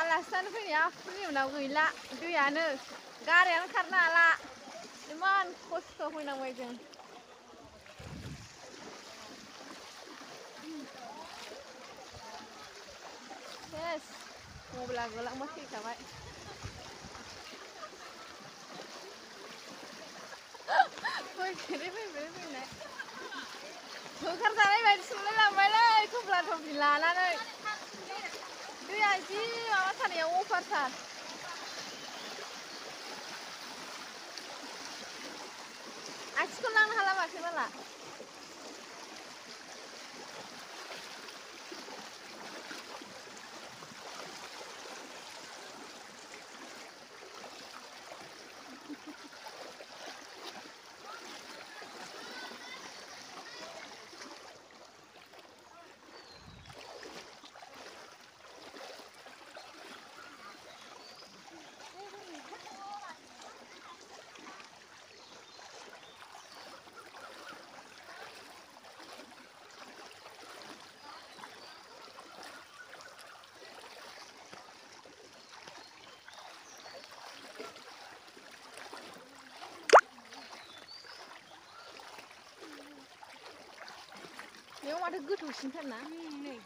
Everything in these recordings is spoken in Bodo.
आलासियानो फैनाया फुंनि उनाव गैला दैयानो गारियानो खारनो हाला इमान खस्थ' फैनांबाय जों सेस मबाइला गोलांबा थैखाबाय फैफेरै फैनाय होखारजानाय बायदि सोंलाय लांबायलै थफ्ला थफ्लि लानानै दैया जि माबा थानायाव अफारथार आथिखौ लांनो हाला माथो बाला बेयाव माथो गोथौसिनथारना नै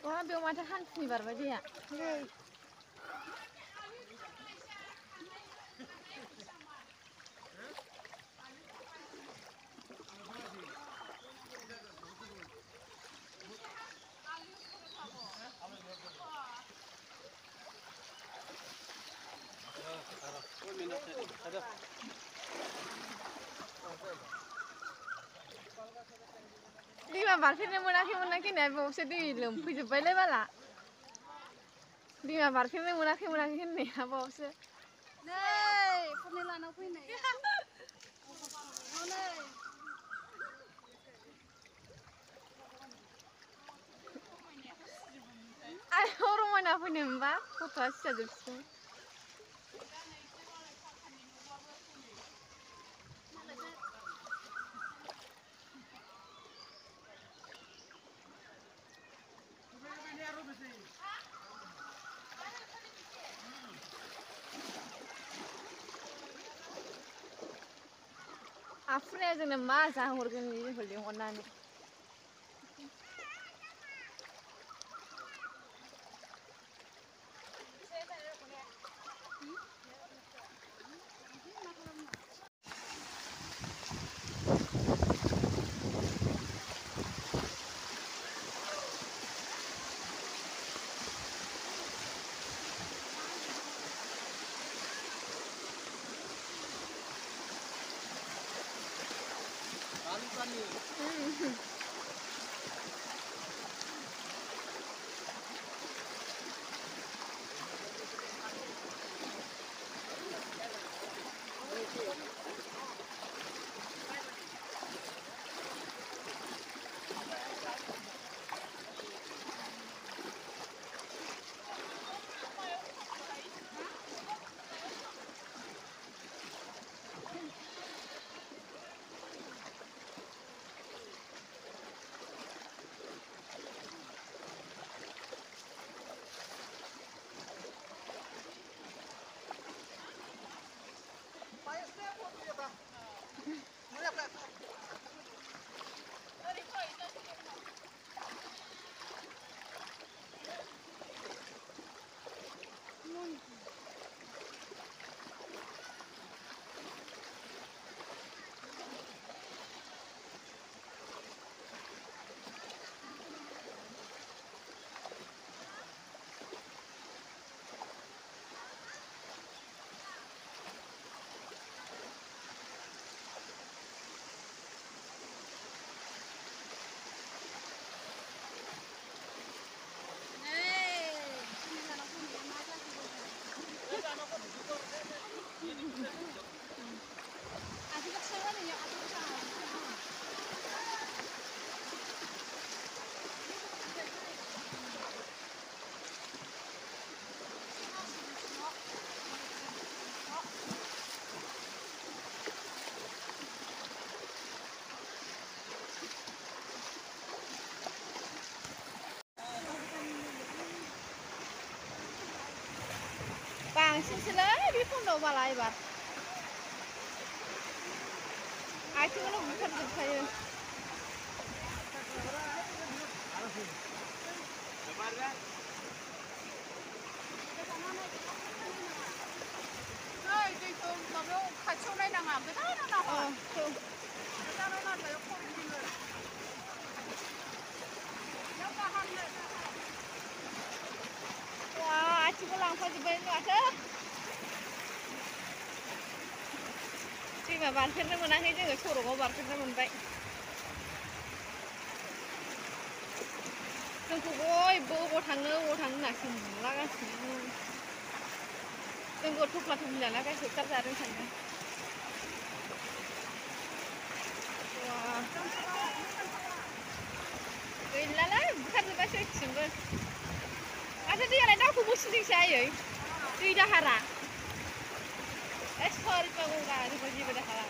wah बेयाव माथो हान्थुनि बारबाय दैया दैमा बारफेरनो मोनाखै होननाया बेयावसो दै लोमफैजोब्बायलै बाला दैमा बारफेरनो मोनाखै होननाया बावसो नै फरने लाना फैनाय आयौ रमायना फैनो मोनबा फट'आ सिजाजोबसिगोन आफुनाया जोंनो मा जाहरगोन जोंखौ लिंहरनानै बांसिनसोलै बे खन्द'आव बाला एबार आथिंआवनो बुथारजोबखायो दैखौ माबायाव खाथियाव नायनाङा गोजानाव नामा गोजानाव नांबाय खर' गिदिङो वा आथिंखौ लांफाजोब्बाय माथो दैमा बारफेरनो मोनाखै जोङो सरगआव बारफेरनो मोनबाय जोंखौ बयबो अबाव थांनो होनना सोंलागासिनो जोंखौ थफ्ला थफ्लि लाना गासै होखारजादों सानदों गैलालै बुखारजोब्बाय सयथिंबो माथो दैयालाय दाउखौ बोसिनदोंसो आयै दै दाहारा ए सरि गंगा जेबो दाहाला